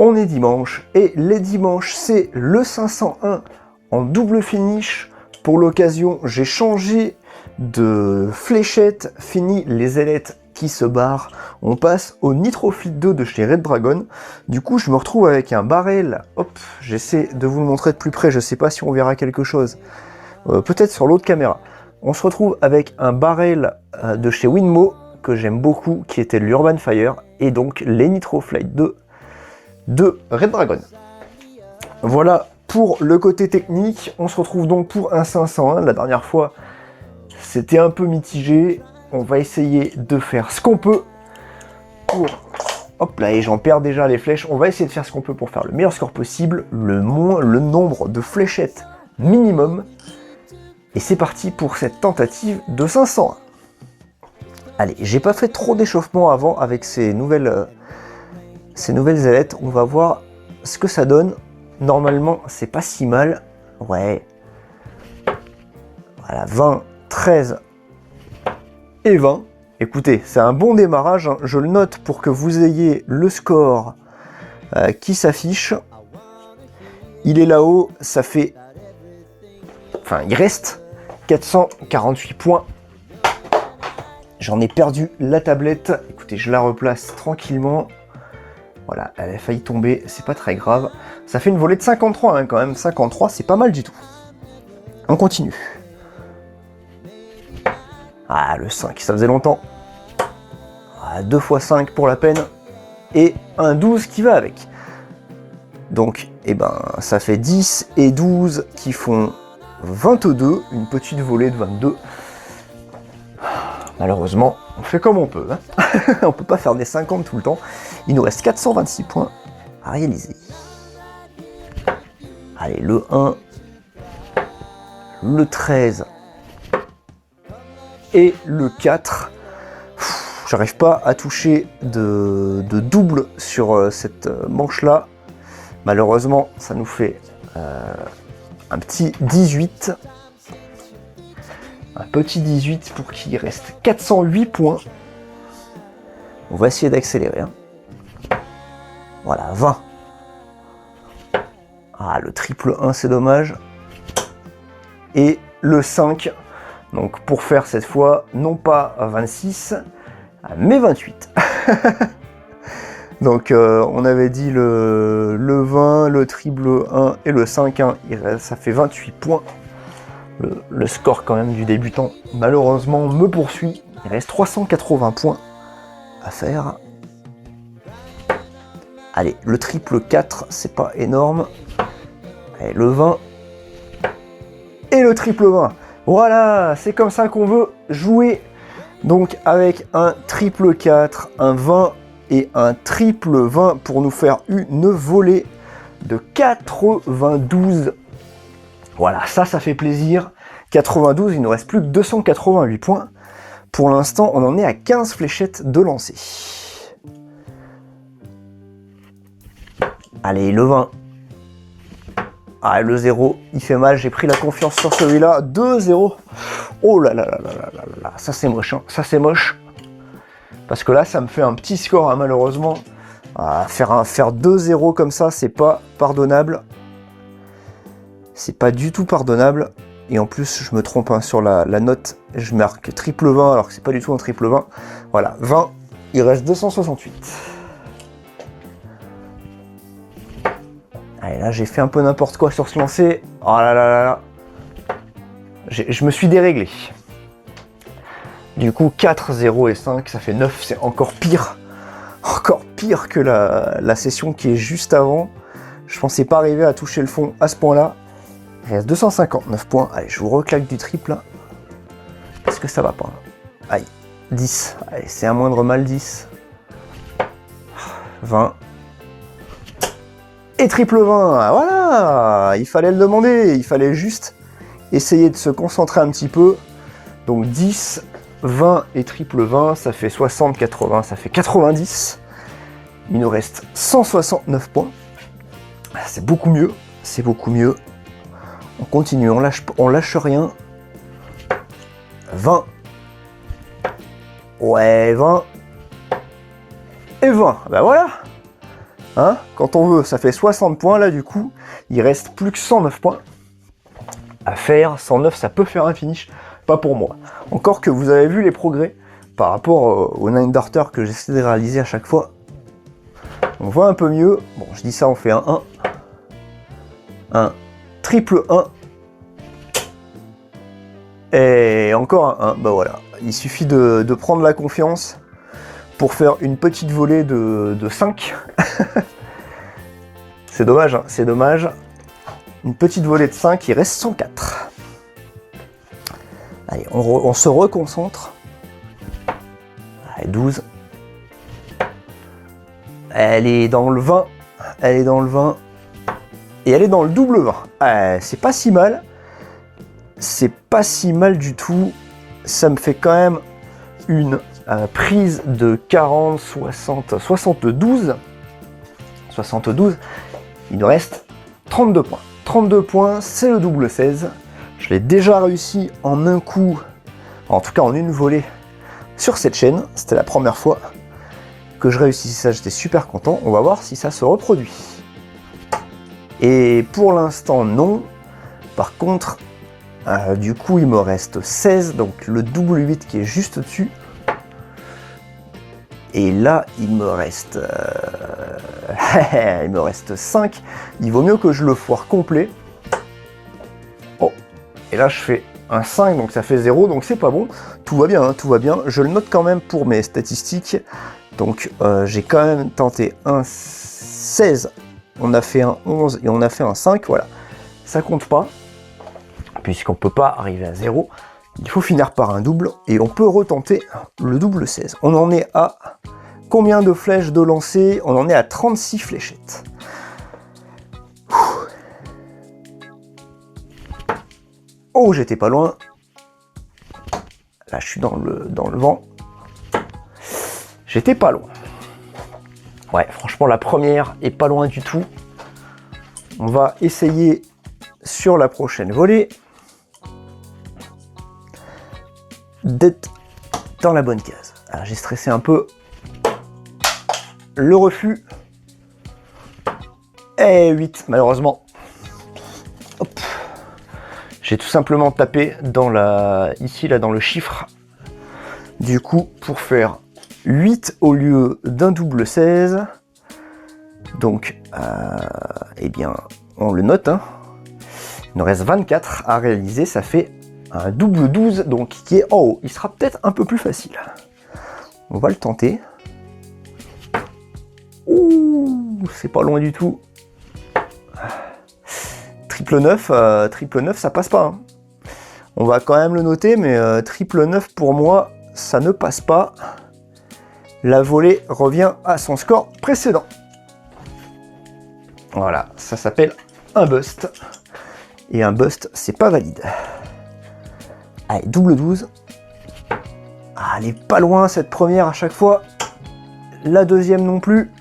on est dimanche et les dimanches c'est le 501 en double finish. Pour l'occasion, j'ai changé de fléchette, fini les ailettes qui se barrent. On passe au Nitrofleet 2 de chez Red Dragon. Du coup, je me retrouve avec un barrel. Hop, j'essaie de vous le montrer de plus près. Je sais pas si on verra quelque chose. Peut-être sur l'autre caméra. On se retrouve avec un barrel de chez Winmo que j'aime beaucoup, qui était l'Urban Fire, et donc les Nitrofleet 2 de Red Dragon. Voilà pour le côté technique. On se retrouve donc pour un 501. La dernière fois, c'était un peu mitigé. On va essayer de faire ce qu'on peut pour... Hop là, et j'en perds déjà les flèches. On va essayer de faire ce qu'on peut pour faire le meilleur score possible, le nombre de fléchettes minimum. Et c'est parti pour cette tentative de 501. Allez, j'ai pas fait trop d'échauffement avant avec ces nouvelles ailettes. On va voir ce que ça donne. Normalement, c'est pas si mal. Ouais. Voilà, 20, 13 et 20. Écoutez, c'est un bon démarrage. Hein. Je le note pour que vous ayez le score qui s'affiche. Il est là-haut. Ça fait... Enfin, il reste 448 points. J'en ai perdu la tablette. Écoutez, je la replace tranquillement. Voilà, elle a failli tomber, c'est pas très grave. Ça fait une volée de 53 hein, quand même. 53, c'est pas mal du tout. On continue. Ah, le 5, ça faisait longtemps. Ah, 2 x 5 pour la peine. Et un 12 qui va avec. Donc, eh ben, ça fait 10 et 12 qui font 22. Une petite volée de 22. Malheureusement, on fait comme on peut. Hein. On peut pas faire des 50 tout le temps. Il nous reste 426 points à réaliser. Allez, le 1, le 13 et le 4. J'arrive pas à toucher de double sur cette manche-là. Malheureusement, ça nous fait un petit 18. Un petit 18 pour qu'il reste 408 points. On va essayer d'accélérer. Hein. Voilà, 20. Ah, le triple 1, c'est dommage. Et le 5. Donc, pour faire cette fois, non pas 26, mais 28. Donc, on avait dit le 20, le triple 1 et le 5. Hein, ça fait 28 points. Le score quand même du débutant, malheureusement, me poursuit. Il reste 380 points à faire. Allez, le triple 4, c'est pas énorme. Allez, le 20. Et le triple 20. Voilà, c'est comme ça qu'on veut jouer. Donc avec un triple 4, un 20 et un triple 20 pour nous faire une volée de 92. Voilà, ça fait plaisir. 92, il ne reste plus que 288 points. Pour l'instant, on en est à 15 fléchettes de lancer. Allez, le 20. Ah, le 0, il fait mal. J'ai pris la confiance sur celui-là. 2-0. Oh là là là là là là là. Ça, c'est moche. Hein. Ça, c'est moche. Parce que là, ça me fait un petit score, hein, malheureusement. Ah, faire 2-0 comme ça, c'est pas pardonnable. C'est pas du tout pardonnable. Et en plus, je me trompe hein, sur la note. Je marque triple 20 alors que c'est pas du tout un triple 20. Voilà, 20. Il reste 268. Allez, là, j'ai fait un peu n'importe quoi sur ce lancer. Oh là là là là. Je me suis déréglé. Du coup, 4, 0 et 5, ça fait 9. C'est encore pire. Encore pire que la session qui est juste avant. Je pensais pas arriver à toucher le fond à ce point-là. Il reste 259 points. Allez, je vous reclaque du triple. Est-ce que ça va pas? Aïe, 10. Allez, c'est un moindre mal 10. 20. Et triple 20. Voilà, il fallait le demander. Il fallait juste essayer de se concentrer un petit peu. Donc 10, 20 et triple 20, ça fait 60, 80, ça fait 90. Il nous reste 169 points. C'est beaucoup mieux. C'est beaucoup mieux. On continue, on lâche rien. 20. Ouais, 20. Et 20. Ben voilà. Hein, quand on veut, ça fait 60 points. Là, du coup, il reste plus que 109 points à faire. 109, ça peut faire un finish. Pas pour moi. Encore que vous avez vu les progrès par rapport au Nine Darter que j'essaie de réaliser à chaque fois. On voit un peu mieux. Bon, je dis ça, on fait un 1. Un triple 1. Et encore un 1. Bah voilà. Il suffit de prendre la confiance pour faire une petite volée de 5. C'est dommage, hein, c'est dommage. Une petite volée de 5, il reste 104. Allez, on se reconcentre. Allez, 12. Elle est dans le 20. Elle est dans le 20. Et elle est dans le double 20. C'est pas si mal. C'est pas si mal du tout. Ça me fait quand même une prise de 40, 60, 72. 72. Il nous reste 32 points. 32 points, c'est le double 16. Je l'ai déjà réussi en un coup, en tout cas en une volée, sur cette chaîne. C'était la première fois que je réussissais ça, j'étais super content. On va voir si ça se reproduit. Et pour l'instant, non. Par contre, du coup, il me reste 16, donc le double 8 qui est juste dessus. Et là, il me reste 5. Il vaut mieux que je le foire complet. Oh, et là, je fais un 5, donc ça fait 0, donc c'est pas bon. Tout va bien, hein, tout va bien. Je le note quand même pour mes statistiques. Donc, j'ai quand même tenté un 16. On a fait un 11 et on a fait un 5, voilà. Ça compte pas, puisqu'on peut pas arriver à 0. Il faut finir par un double, et on peut retenter le double 16. On en est à combien de flèches de lancer? On en est à 36 fléchettes. Oh, j'étais pas loin. Là, je suis dans le vent. J'étais pas loin. Ouais, franchement, la première est pas loin du tout. On va essayer sur la prochaine volée d'être dans la bonne case. Alors, j'ai stressé un peu. Le refus. Et 8, malheureusement. Hop. J'ai tout simplement tapé dans ici, là, dans le chiffre. Du coup, pour faire 8 au lieu d'un double 16. Donc, eh bien, on le note. Hein. Il nous reste 24 à réaliser. Ça fait un double 12, donc qui est en haut. Il sera peut-être un peu plus facile. On va le tenter. Ouh, c'est pas loin du tout. Triple 9, triple 9, ça passe pas. Hein. On va quand même le noter, mais triple 9 pour moi, ça ne passe pas. La volée revient à son score précédent. Voilà, ça s'appelle un bust. Et un bust, c'est pas valide. Allez, double 12. Ah, elle est pas loin cette première à chaque fois. La deuxième non plus.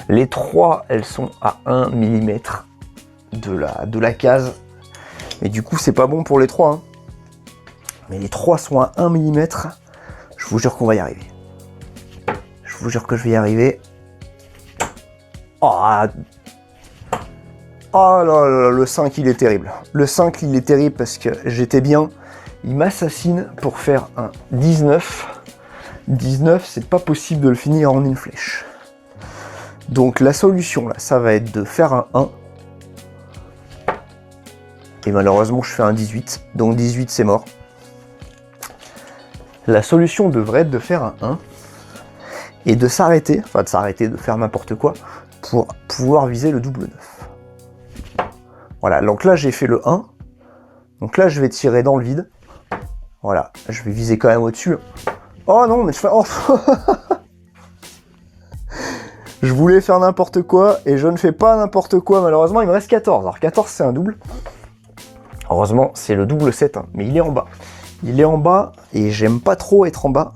Les trois, elles sont à 1 mm de la case. Mais du coup, c'est pas bon pour les trois. Hein. Mais les trois sont à 1 mm. Je vous jure qu'on va y arriver. Je vous jure que je vais y arriver. Oh, oh là là, le 5, il est terrible. Le 5, il est terrible parce que j'étais bien. Il m'assassine pour faire un 19. 19, c'est pas possible de le finir en une flèche. Donc la solution, là, ça va être de faire un 1. Et malheureusement, je fais un 18. Donc 18, c'est mort. La solution devrait être de faire un 1. Et de s'arrêter, enfin de s'arrêter, de faire n'importe quoi, pour pouvoir viser le double 9. Voilà, donc là, j'ai fait le 1. Donc là, je vais tirer dans le vide. Voilà, je vais viser quand même au-dessus. Oh non, mais je fais... Oh. Je voulais faire n'importe quoi et je ne fais pas n'importe quoi. Malheureusement, il me reste 14. Alors 14, c'est un double. Heureusement, c'est le double 7, hein, mais il est en bas. Il est en bas et j'aime pas trop être en bas.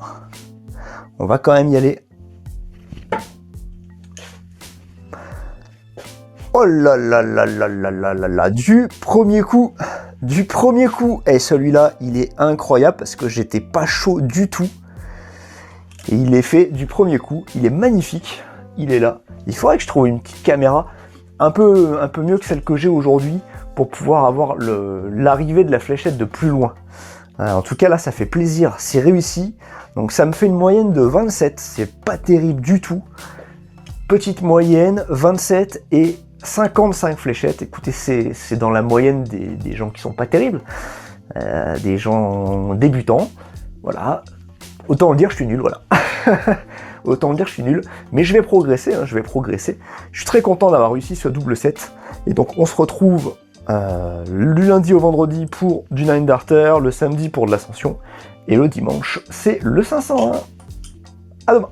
On va quand même y aller. Oh là là là là là là là là. Du premier coup. Et celui-là, il est incroyable parce que j'étais pas chaud du tout. Et il est fait du premier coup, il est magnifique, il est là. Il faudrait que je trouve une petite caméra un peu mieux que celle que j'ai aujourd'hui pour pouvoir avoir l'arrivée de la fléchette de plus loin. En tout cas là ça fait plaisir, c'est réussi. Donc ça me fait une moyenne de 27, c'est pas terrible du tout. Petite moyenne, 27 et 55 fléchettes. Écoutez, c'est dans la moyenne des gens qui sont pas terribles, des gens débutants. Voilà, autant le dire, je suis nul, voilà. Autant le dire, je suis nul, mais je vais progresser, hein, je vais progresser. Je suis très content d'avoir réussi ce double set. Et donc on se retrouve du lundi au vendredi pour du Nine Darter, le samedi pour de l'Ascension, et le dimanche c'est le 501. À demain.